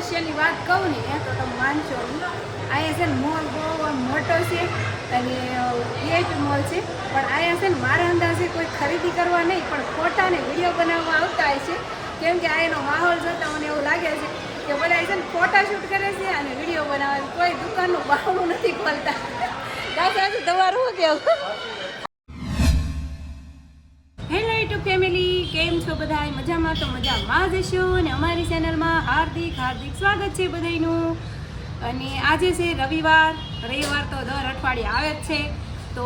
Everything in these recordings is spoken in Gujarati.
રહસ્યની વાત કહું ને તો તમે માનશો નહીં. અહીંયા છે ને મોલ બહુ મોટો છે અને વીઆઈપી મોલ છે, પણ અહીંયા છે ને મારા અંદાજે કોઈ ખરીદી કરવા નહીં પણ ફોટા ને વિડીયો બનાવવા આવતા હોય છે. કેમ કે આ એનો માહોલ જોતા મને એવું લાગે છે કે બધા છે ને ફોટા શૂટ કરે છે અને વિડીયો બનાવે, કોઈ દુકાનનું બાવણું નથી ખોલતા. દાદા તમારું શું કહેવું? હેલો યુટ્યુબ ફેમિલી, કેમ છો બધા? મજામાં તો મજામાં જ હશો અને અમારી ચેનલમાં હાર્દિક સ્વાગત છે બધાનું. અને આજે છે રવિવાર તો દર અઠવાડિયે આવે જ છે. તો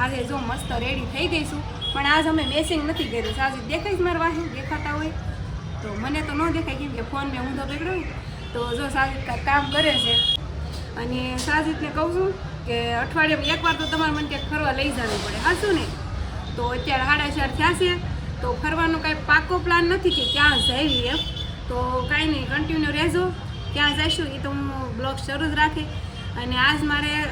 આજે જો મસ્ત રેડી થઈ ગઈશું, પણ આજ અમે મેસિંગ નથી કર્યું. સાજી દેખાઈશ મારા વાહન દેખાતા હોય તો મને તો ન દેખાય, કેમ કે ફોન મેં ઊંધો પકડ્યો હોય. તો જો સાજીદ કામ કરે છે અને સાજીદને કહું છું કે અઠવાડિયામાં એકવાર તો તમારે મને ક્યાંક ફરવા લઈ જવું પડે, હાશું ને? તો અત્યારે 4:30 થયા છે તો ફરવાનો કાંઈ પાકો પ્લાન નથી કે ક્યાં જઈએ એમ. તો કાંઈ નહીં, કન્ટિન્યુ રહેજો. ક્યાં જઈશું એ તો હું બ્લોગ શરૂ જ રાખી. અને આજ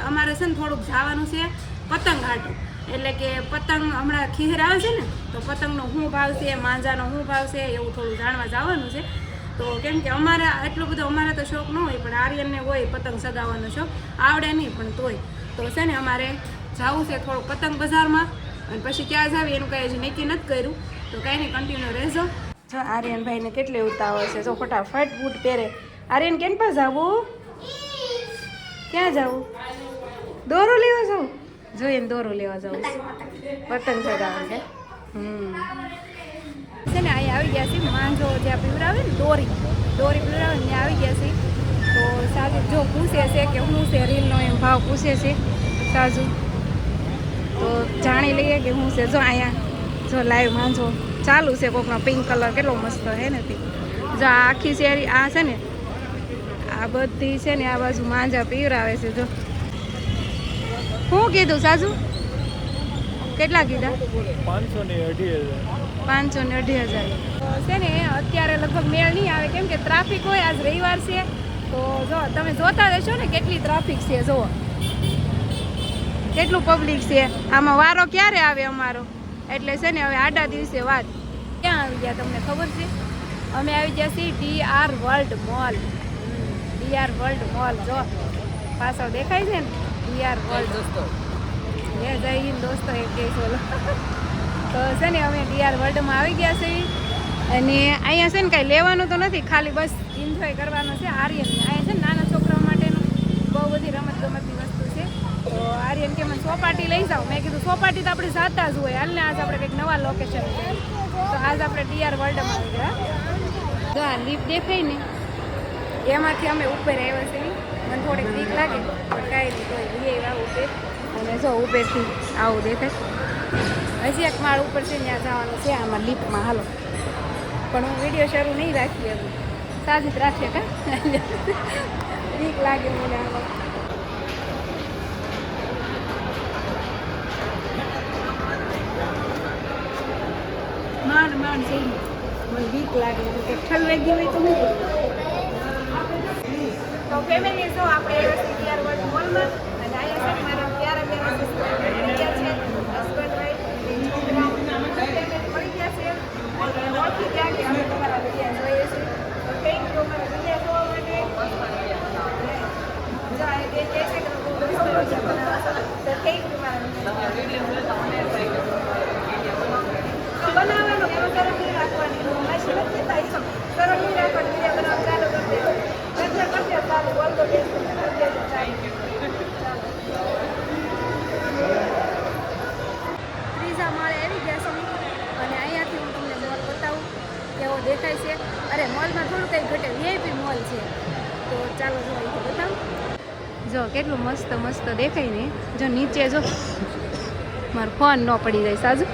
અમારે છે ને થોડુંક જવાનું છે પતંગ હાટું. એટલે કે પતંગ હમણાં ખીર આવે છે ને, તો પતંગનો શું ભાવ છે, માંજાનો શું ભાવ છે, એવું થોડું જાણવા જવાનું છે. તો કેમ કે એટલો બધો અમારે તો શોખ ન હોય, પણ આર્યનને હોય પતંગ સગાવવાનો શોખ, આવડે નહીં પણ તોય. તો છે ને અમારે જવું છે થોડું પતંગ બજારમાં, અને પછી ક્યાં જાવી એનું કાંઈ હજી નક્કી નથી કર્યું. તો કાંઈ નહીં, કન્ટિન્યુ રહેજો. જો આર્યનભાઈને કેટલી ઉતાવળ છે, જો ફટાફટ બૂટ પહેરે. આર્યન કેમ પાસે જવું? ક્યાં જવું? દોરો લેવા જાઉં? જોઈને દોરો લેવા જાઉં, પતંગ ચગાવવા છે. છે ને અહીંયા આવી ગયા છે માંજો જ્યાં પીવડાવે ને દોરી પીવડાવે ને ત્યાં આવી ગયા છે. તો સાજુ જો પૂછે છે કે શું છે રીલનો એમ ભાવ પૂછે છે સાજુ. તો જાણી લઈએ કે શું છે. જો અહીંયા જો લાઈવ માંજો ચાલુ છે, કોકનો પિંક કલર કેટલો મસ્ત હે ને. જો આ આખી શેરી આ છે ને, આ બધી છે ને આ બાજુ માંજા પીવરાવે છે. જો શું કીધું સાજુ? કેટલા કીધા? 500 ને 2,500 છે ને. અત્યારે લગભગ મેળ નહીં આવે, કેમ કે ટ્રાફિક હોય. આજ રવિવાર છે તો જો તમે જોતા રહેશો ને કેટલી ટ્રાફિક છે. જુઓ કેટલું પબ્લિક છે. આમાં વારો ક્યારે આવે અમારો? એટલે છે ને હવે આડા દિવસે વાત. ક્યાં આવી ગયા તમને ખબર છે? અમે આવી ગયા છીએ DR world mall. DR world mall જો પાછળ દેખાય છે ને, DR વર્લ્ડ. દોસ્તો જય હિન્દ દોસ્તો એક કે બોલો. તો છે ને અમે DR વર્લ્ડમાં આવી ગયા છીએ. અને અહીંયા છે ને કાંઈ લેવાનું તો નથી, ખાલી બસ એન્જોય કરવાનો છે. આર્યન અહીંયા છે ને નાના છોકરાઓ માટેનું બહુ બધી રમતગમતની વસ્તુ છે. તો આર્યન કે મને સોપાટી લઈ જાઓ. મેં કીધું સોપાટી તો આપણે જાતા જ હોય, હાલ ને આજ આપણે કંઈક નવા લોકેશન છે. તો આજ આપણે DR વર્લ્ડમાં આવી ગયા. તો આ લિફ્ટ દેખાય ને એમાંથી અમે ઉપર આવ્યા છીએ. મને થોડીક બીક લાગે પણ કાંઈ નહીં, કોઈ આવું છે. અને જો ઉપરથી આવું દેખાય. હજી એક માળ ઉપર છે ત્યાં જવાનું છે આમાં લિફ્ટમાં. હાલો, પણ હું વિડીયો શરૂ નહીં રાખી એમ, સાજી જ રાખીએ. કા બીક લાગે મને આમાં. માંડ છે મને બીક લાગે કે ઠલવાઈ ગઈ હોય તો નહીં. તો ફેમિલી જો આપણે DR વર્લ્ડ મોલમાં, અને અહીંયા છે મારા પ્યારા છે હસબન્ડ વાઈફ મળી ગયા છે. અને ઓળખી ગયા કે અમે તમારા વિડીયા જોઈએ છીએ. તો થેન્ક યુ અમારા વિડીયા જોવા માટે. જો આ બે કહે છે કે બહુ મસ્ત વિડીયો બનાવો છો, તો થેન્ક યુ મારા તો બનાવવાનો એમાં સરળ નહીં રાખવાની. માસી નથી થાય છો સરળ નહીં રાખવાની. વિડીયો બનાવવા ચાલુ કરી દેજો. કરશે ચાલુ બોલતો બેસતો ત્રીજા માળે આવી ગયા છે. અને અહીંયાથી હું તમને મોલ બતાવું કેવો દેખાય છે. અરે મોલમાં થોડું કંઈ ઘટે, વીઆઈપી મોલ છે. તો ચાલો જો અહીંથી બતાવું. જો કેટલું મસ્ત મસ્ત દેખાય ને. જો નીચે જો મારો ફોન ન પડી જાય સાજુ.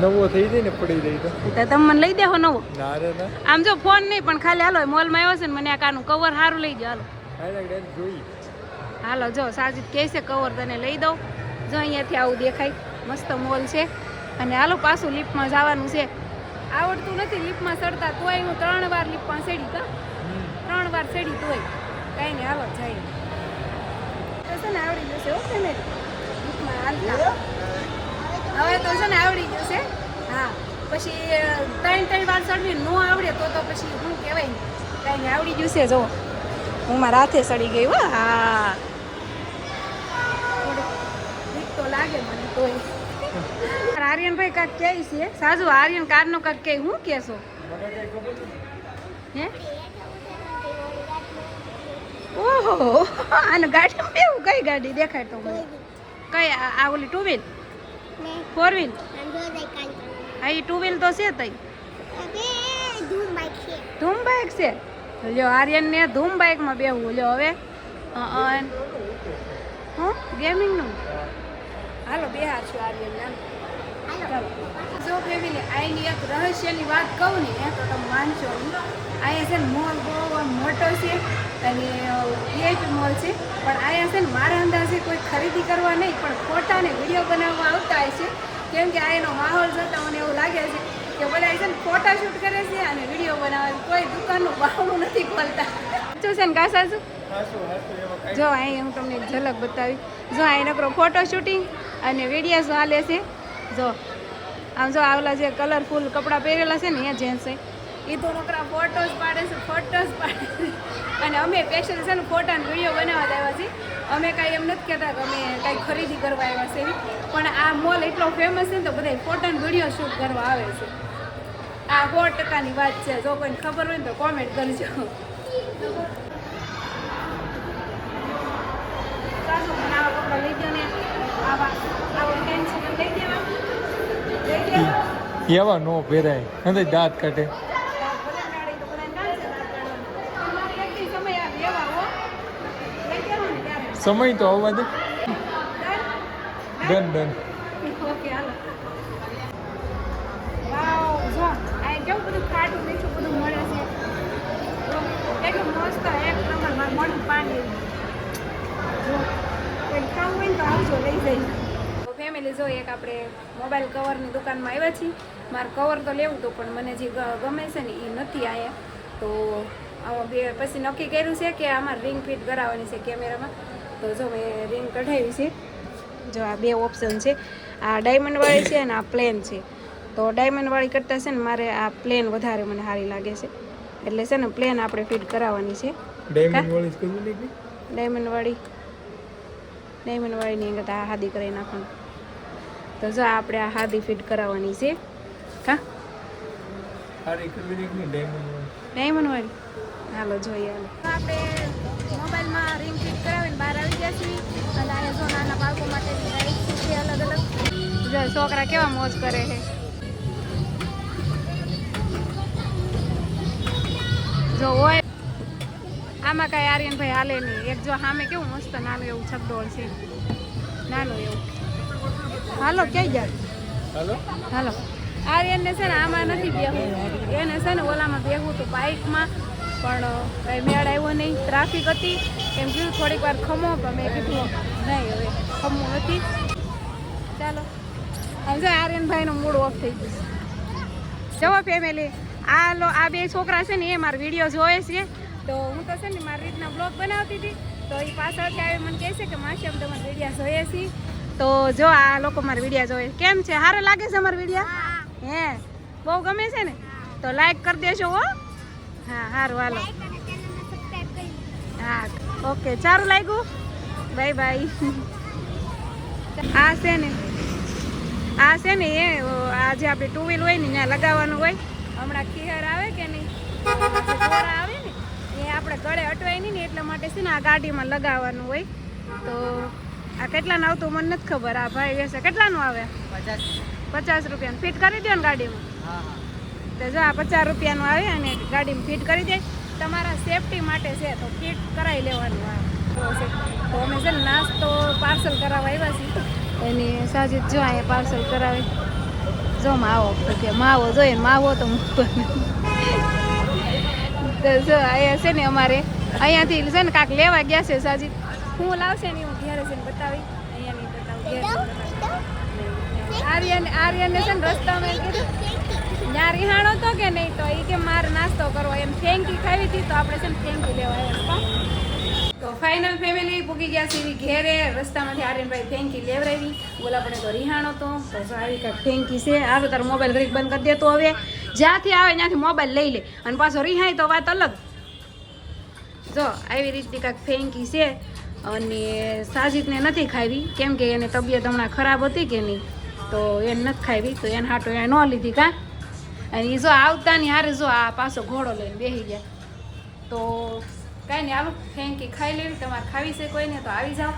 નવો થઈ જાય ને પડી જાય તો તમે મને લઈ દેવો નવો? ના રે ના, આમ જો ફોન નહીં પણ ખાલી હાલો મોલમાં આવ્યો છે ને, મને આ કાનું કવર સારું લઈ જાઓ. હાલો જો સાજીદ કહે છે કવર તને લઈ દઉં. જો અહીંયાથી આવું દેખાય, મસ્ત મોલ છે. અને હાલો પાછું લિફ્ટમાં જવાનું છે. આવડતું નથી લિફ્ટમાં ચડતા, તોય હું 3 વાર લિફ્ટમાં ચડી. 3 વાર ચડી તોય કાંઈ નહીં. હાલો જઈએ. તો છે ને આવડી જશે. ઓકે ને લિફ્ટમાં હાલતા હવે તો છે ને આવડી જશે. હા, પછી 3 વાર ચડવી ન આવડે તો પછી શું કહેવાય ને કાંઈ નહીં આવડી ગયું છે જો હું મારા હાથે સડી ગઈ હો હા થોડુંક બીક તો લાગે મને તોય આર્યનભાઈ કાંક કહે છે સાજુ આર્યન કારનો કાંક કહે હું કહેશો હે ઓહો આને ગાડીમાં બેવું કઈ ગાડી દેખાય તો મને કઈ આ ઓલી 2 વ્હીલ 4 વ્હીલ હા એ 2 વ્હીલ તો છે તઈ ધૂમ બાઇક છે લ્યો આર્યન ને ધૂમ બાઇક માં બેહવું લ્યો હવે હું ગેમિંગ નું હાલો બે હાર છું આર્યન ને જો ફેમિલી આની એક રહસ્યની વાત કહું ને તો તમે માનશો નહીં અહીંયા છે ને મોલ બહુ મોટો છે અને વીઆઈપી મોલ છે પણ અહીંયા છે ને મારા અંદાજે કોઈ ખરીદી કરવા નહીં પણ ફોટા ને વિડીયો બનાવવા આવતા હોય છે કેમ કે આ એનો માહોલ જોતા મને એવું લાગે છે કે બધા છે ને ફોટા શૂટ કરે છે અને વિડીયો બનાવે કોઈ દુકાનનું બાવણું નથી ખોલતા શું છે ને કાસાજુ જો અહીં હું તમને એક ઝલક બતાવી જો અહીં નકરો ફોટો શૂટિંગ અને વિડીયો હાલે છે જો આમ જો આવલા જે કલરફુલ કપડાં પહેરેલા છે ને એ જેન્ટ્સ છે એ તો નકરા ફોટોસ પાડે છે અને અમે સ્પેશિયલ છે ને ફોટા અને વિડીયો બનાવવા આવ્યા છીએ અમે કાંઈ એમ નથી કહેતા કે અમે કાંઈ ખરીદી કરવા આવ્યા છે પણ આ મોલ એટલો ફેમસ છે ને તો બધા ફોટા અને વિડીયો શૂટ કરવા આવે છે આ 100%ની વાત છે જો કોઈને ખબર હોય ને તો કોમેન્ટ કરજો કપડાં લઈ ગયો ને આવા ટેન્શન લઈ દેવા એવા નો પહેરાય અંદર દાંત કાઢે સમય તો આવવા દે ડન ઓકે હાલો વાવ જો આ કેવું બધું ખાટું મીઠું બધું મળે છે એટલું મસ્ત એક નંબર મારું મોઢું પાણી જો કોઈ ખાવું હોય ને તો આવજો લઈ જઈ ફેમિલી જો એક આપણે મોબાઈલ કવરની દુકાનમાં આવ્યા છીએ મારે કવર તો લેવું હતું પણ મને જે ગમે છે ને એ નથી આવ્યા તો પછી નક્કી કર્યું છે કે આમાં રિંગ ફિટ કરાવવાની છે કેમેરામાં તો જો મેં રિંગ કઢાવી છે જો આ બે ઓપ્શન છે આ ડાયમંડવાળી છે અને આ પ્લેન છે તો ડાયમંડવાળી કરતાં છે ને મારે આ પ્લેન વધારે મને સારી લાગે છે એટલે છે ને પ્લેન આપણે ફિટ કરાવવાની છે ડાયમંડવાળીની અંદર આ હાદી કરી નાખવાની તો જો આપણે આ હાદી ફિટ કરાવવાની છે કા ડાયમંડવાળી હાલો જોઈએ હાલો આપણે મોબાઈલમાં રિંગ ફિટ કરાવીને બહાર આવી ગયા છીએ અને અહીંયા જો નાના બાળકો માટેની રાઈડ છે અલગ અલગ જો છોકરા કેવા મોજ કરે છે જો હોય આમાં કાંઈ આર્યનભાઈ હાલે નહીં એક જો સામે કેવું મસ્ત નાનું એવું છગડોળ છે નાનું એવું હાલો ક્યાંય જાય હાલો આર્યનને છે ને આમાં નથી બેહવું એને છે ને ઓલામાં બેહવું તો બાઇકમાં પણ કંઈ મેળ આવ્યો નહીં ટ્રાફિક હતી એમ કીધું થોડીક વાર ખમો પણ મેં કીધું નહીં હવે ખમવું નથી ચાલો આમ જો આર્યનભાઈનો મૂડ ઓફ થઈ ગયું જવો ફેમિલી આ બે છોકરા છે ને એ મારા વિડીયો જોવે છે તો હું તો છે ને મારી રીતના બ્લોગ બનાવતી હતી તો એ પાછળથી આવી મને કહે છે કે માસી અમે તમારા વિડીયો જોઈએ છીએ તો જો આ લોકો મારા વિડીયો જોવે કેમ છે સારા લાગે છે અમારા વિડીયો હે બહુ ગમે છે ને તો લાઈક કરી દેજો હો હા સારું હાલો હા ઓકે સારું લાગ્યું બાય બાય આ છે ને એ આ જે આપણે 2 વ્હીલ હોય ને ત્યાં લગાવવાનું હોય હમણાં ખીહર આવે કે નહીં દોરા આવે ને એ આપણે ગળે અટવાય નહીં ને એટલા માટે છે ને આ ગાડીમાં લગાવવાનું હોય તો આ કેટલાનું આવતું મને નથી ખબર આ ભાઈ વેસે કેટલાનું આવે 50 રૂપિયાનું ફિટ કરી દો ને ગાડીમાં તો જો આ 50 રૂપિયાનું આવે અને ગાડીમાં ફિટ કરી દે તમારા સેફટી માટે છે તો ફિટ કરાવી લેવાનું આવે તો અમે છે ને નાસ્તો પાર્સલ કરાવવા આવ્યા છીએ એની સાજીદ જો અહીંયા પાર્સલ કરાવે જો માવો કે માવો જોઈએ ને માવો તો જો અહીંયા છે ને અમારે અહીંયાથી છે ને કાંક લેવા ગયા છે સાજીદ હું લાવશે ને હું ઘેરે છે ને બતાવી અહીંયા નહીં બતાવું આર્યનને છે ને રસ્તામાં કીધું ત્યાં રિહાણો તો કે નહીં તો એ કે મારે નાસ્તો કરવો એમ ફેંકી ખાવી હતી તો આપણે છે ને ફેંકી લેવા આવ્યા તો ફાઇનલ ફેમિલી પૂગી ગયા છે ઘેરે રસ્તામાંથી આર્યનભાઈ ફેંકી લેવરાવી બોલા પડે તો રિહાણો તો આવી કાંઈક ફેંકી છે આવે તારો મોબાઈલ ઘડીક બંધ કરી દે તો હવે જ્યાંથી આવે ત્યાંથી મોબાઈલ લઈ લે અને પાછો રિહાય તો વાત અલગ જો આવી રીતની કાંઈક ફેંકી છે અને સાજીદને નથી ખાવી કેમ કે એને તબિયત હમણાં ખરાબ હતી કે નહીં તો એને નથી ખાવી તો એને હાટો એને ન લીધી કાં અને એ જો આવતાની હારે જો આ પાછો ઘોડો લઈને બેસી ગયા તો કાંઈ નહીં હાલો ફેંકી ખાઈ લેવી તમારે ખાવી છે કોઈને તો આવી જાઓ